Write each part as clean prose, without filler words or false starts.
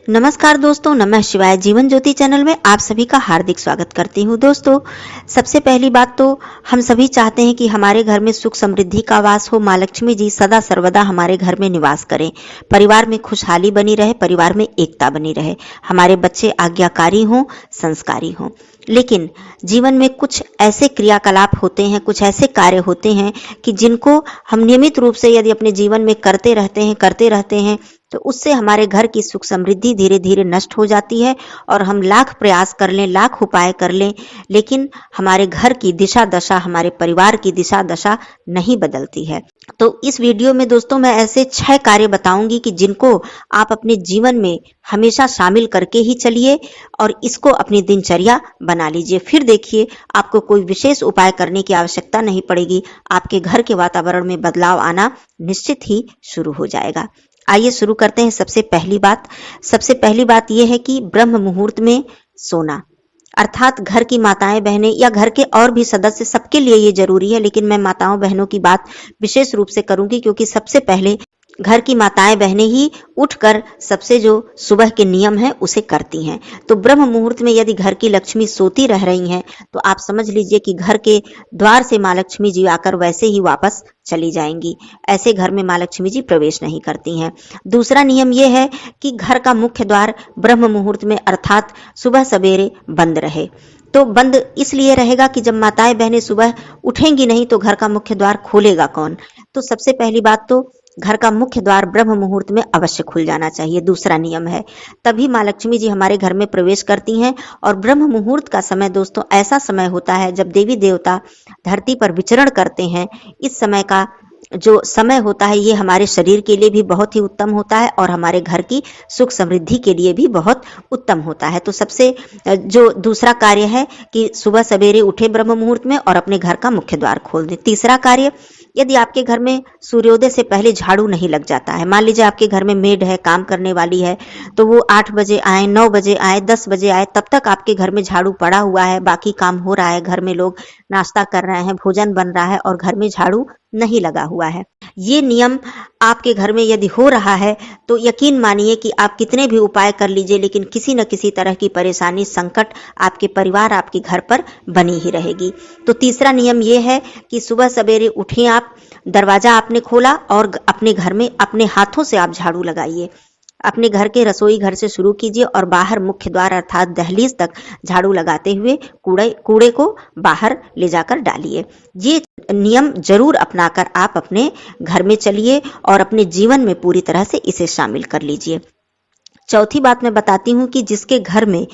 नमस्कार दोस्तों, नमः शिवाय। जीवन ज्योति चैनल में आप सभी का हार्दिक स्वागत करती हूँ। दोस्तों, सबसे पहली बात तो हम सभी चाहते हैं कि हमारे घर में सुख समृद्धि का वास हो, माँ लक्ष्मी जी सदा सर्वदा हमारे घर में निवास करें, परिवार में खुशहाली बनी रहे, परिवार में एकता बनी रहे, हमारे बच्चे आज्ञाकारी हों, संस्कारी हों। लेकिन जीवन में कुछ ऐसे क्रियाकलाप होते हैं, कुछ ऐसे कार्य होते हैं कि जिनको हम नियमित रूप से यदि अपने जीवन में करते रहते हैं तो उससे हमारे घर की सुख समृद्धि धीरे धीरे नष्ट हो जाती है और हम लाख प्रयास कर लें, लाख उपाय कर लें, लेकिन हमारे घर की दिशा दशा, हमारे परिवार की दिशा दशा नहीं बदलती है। तो इस वीडियो में दोस्तों मैं ऐसे 6 कार्य बताऊंगी कि जिनको आप अपने जीवन में हमेशा शामिल करके ही चलिए और इसको अपनी दिनचर्या बना लीजिए। फिर देखिए, आपको कोई विशेष उपाय करने की आवश्यकता नहीं पड़ेगी, आपके घर के वातावरण में बदलाव आना निश्चित ही शुरू हो जाएगा। आइए शुरू करते हैं। सबसे पहली बात यह है कि ब्रह्म मुहूर्त में सोना, अर्थात घर की माताएं बहनें या घर के और भी सदस्य, सबके लिए ये जरूरी है, लेकिन मैं माताओं बहनों की बात विशेष रूप से करूंगी क्योंकि सबसे पहले घर की माताएं बहनें ही उठकर सबसे जो सुबह के नियम है उसे करती हैं। तो ब्रह्म मुहूर्त में यदि घर की लक्ष्मी सोती रह रही हैं तो आप समझ लीजिए कि घर के द्वार से माँ लक्ष्मी जी आकर वैसे ही वापस चली जाएंगी। ऐसे घर में माँ लक्ष्मी जी प्रवेश नहीं करती हैं। दूसरा नियम यह है कि घर का मुख्य द्वार ब्रह्म मुहूर्त में अर्थात सुबह सवेरे बंद रहे। तो बंद इसलिए रहेगा कि जब माताएं बहनें सुबह उठेंगी नहीं तो घर का मुख्य द्वार खोलेगा कौन। तो सबसे पहली बात तो घर का मुख्य द्वार ब्रह्म मुहूर्त में अवश्य खुल जाना चाहिए। दूसरा नियम है, तभी माँ लक्ष्मी जी हमारे घर में प्रवेश करती हैं। और ब्रह्म मुहूर्त का समय दोस्तों ऐसा समय होता है जब देवी देवता धरती पर विचरण करते हैं। इस समय का जो समय होता है ये हमारे शरीर के लिए भी बहुत ही उत्तम होता है और हमारे घर की सुख समृद्धि के लिए भी बहुत उत्तम होता है। तो सबसे जो दूसरा कार्य है कि सुबह सवेरे उठे ब्रह्म मुहूर्त में और अपने घर का मुख्य द्वार खोल दें। तीसरा कार्य, यदि आपके घर में सूर्योदय से पहले झाड़ू नहीं लग जाता है, मान लीजिए आपके घर में मेड है, काम करने वाली है, तो वो 8 बजे आए, 9 बजे आए, 10 बजे आए, तब तक आपके घर में झाड़ू पड़ा हुआ है, बाकी काम हो रहा है, घर में लोग नाश्ता कर रहे हैं, भोजन बन रहा है और घर में झाड़ू नहीं लगा हुआ है। ये नियम आपके घर में यदि हो रहा है तो यकीन मानिए कि आप कितने भी उपाय कर लीजिए, लेकिन किसी न किसी तरह की परेशानी, संकट आपके परिवार, आपके घर पर बनी ही रहेगी। तो तीसरा नियम यह है कि सुबह सवेरे उठें आप, दरवाजा आपने खोला और अपने घर में अपने हाथों से आप झाड़ू लगाइए। अपने घर के रसोई घर से शुरू कीजिए और बाहर मुख्य द्वार अर्थात दहलीज तक झाड़ू लगाते हुए कूड़े को बाहर ले जाकर डालिए। ये नियम जरूर अपनाकर आप अपने घर में चलिए और अपने जीवन में पूरी तरह से इसे शामिल कर लीजिए। चौथी बात मैं बताती हूँ कि जिसके घर में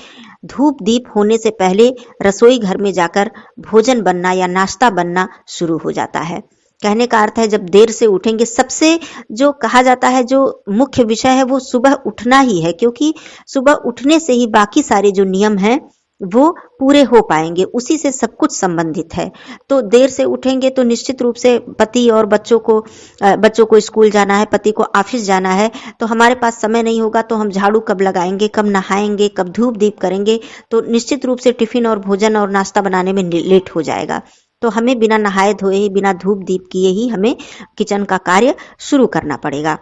धूप दीप होने से पहले रसोई घर में जाकर भोजन बनना या नाश्ता बनना शुरू हो जाता है। कहने का अर्थ है जब देर से उठेंगे, सबसे जो कहा जाता है जो मुख्य विषय है वो सुबह उठना ही है, क्योंकि सुबह उठने से ही बाकी सारे जो नियम हैं वो पूरे हो पाएंगे, उसी से सब कुछ संबंधित है। तो देर से उठेंगे तो निश्चित रूप से पति और बच्चों को स्कूल जाना है, पति को ऑफिस जाना है, तो हमारे पास समय नहीं होगा। तो हम झाड़ू कब लगाएंगे, कब नहाएंगे, कब धूप दीप करेंगे, तो निश्चित रूप से टिफिन और भोजन और नाश्ता बनाने में लेट हो जाएगा। तो हमें बिना नहाए धोए ही, बिना धूप दीप किए ही हमें किचन का कार्य शुरू करना पड़ेगा।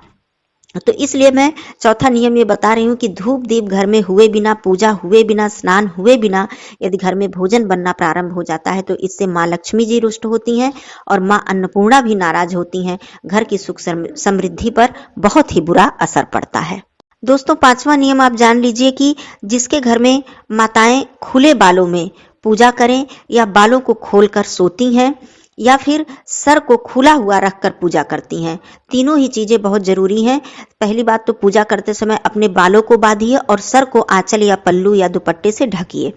तो इसलिए मैं चौथा नियम ये बता रही हूँ कि धूप दीप घर में हुए बिना, पूजा हुए बिना, स्नान हुए बिना यदि घर में भोजन बनना प्रारंभ हो जाता है तो इससे माँ लक्ष्मी जी रुष्ट होती हैं और माँ अन्नपूर्णा भी नाराज होती हैं। घर की सुख समृद्धि पर बहुत ही बुरा असर पड़ता है। दोस्तों, 5वां नियम आप जान लीजिए कि जिसके घर में माताएं खुले बालों में पूजा करें या बालों को खोलकर सोती हैं या फिर सर को खुला हुआ रखकर पूजा करती हैं, तीनों ही चीजें बहुत जरूरी हैं। पहली बात तो पूजा करते समय अपने बालों को बांधिए और सर को आंचल या पल्लू या दुपट्टे से ढकिए।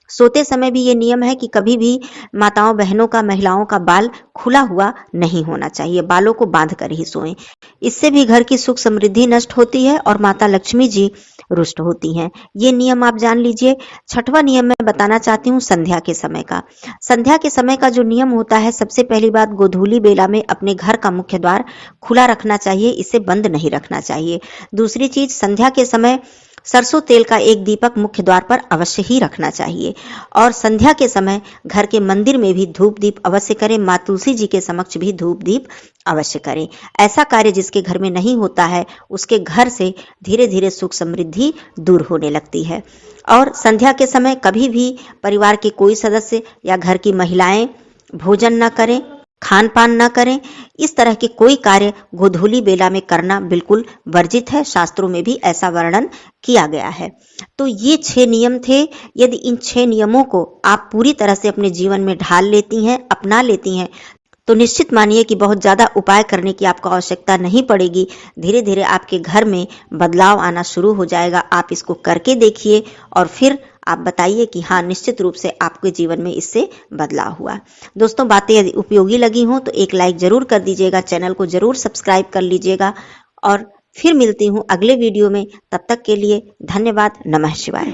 सोते समय भी ये नियम है कि कभी भी माताओं बहनों का, महिलाओं का बाल खुला हुआ नहीं होना चाहिए, बालों को बांध कर ही सोएं। इससे भी घर की सुख समृद्धि नष्ट होती है और माता लक्ष्मी जी रुष्ट होती हैं। ये नियम आप जान लीजिए। 6वां नियम मैं बताना चाहती हूँ संध्या के समय का। संध्या के समय का जो नियम होता है, सबसे पहली बात, गोधूली बेला में अपने घर का मुख्य द्वार खुला रखना चाहिए, इसे बंद नहीं रखना चाहिए। दूसरी चीज, संध्या के समय सरसों तेल का एक दीपक मुख्य द्वार पर अवश्य ही रखना चाहिए। और संध्या के समय घर के मंदिर में भी धूप दीप अवश्य करें। माँ तुलसी जी के समक्ष भी धूप दीप अवश्य करें। ऐसा कार्य जिसके घर में नहीं होता है उसके घर से धीरे धीरे सुख समृद्धि दूर होने लगती है। और संध्या के समय कभी भी परिवार के कोई सदस्य या घर की महिलाएं भोजन न करें, खान पान न करें। इस तरह के कोई कार्य गोधूली बेला में करना बिल्कुल वर्जित है। शास्त्रों में भी ऐसा वर्णन किया गया है। तो ये 6 नियम थे। यदि इन 6 नियमों को आप पूरी तरह से अपने जीवन में ढाल लेती हैं, अपना लेती हैं, तो निश्चित मानिए कि बहुत ज़्यादा उपाय करने की आपको आवश्यकता नहीं पड़ेगी। धीरे धीरे आपके घर में बदलाव आना शुरू हो जाएगा। आप इसको करके देखिए और फिर आप बताइए कि हाँ, निश्चित रूप से आपके जीवन में इससे बदलाव हुआ। दोस्तों, बातें यदि उपयोगी लगी हों तो एक लाइक जरूर कर दीजिएगा, चैनल को जरूर सब्सक्राइब कर लीजिएगा और फिर मिलती हूँ अगले वीडियो में। तब तक के लिए धन्यवाद। नमः शिवाय।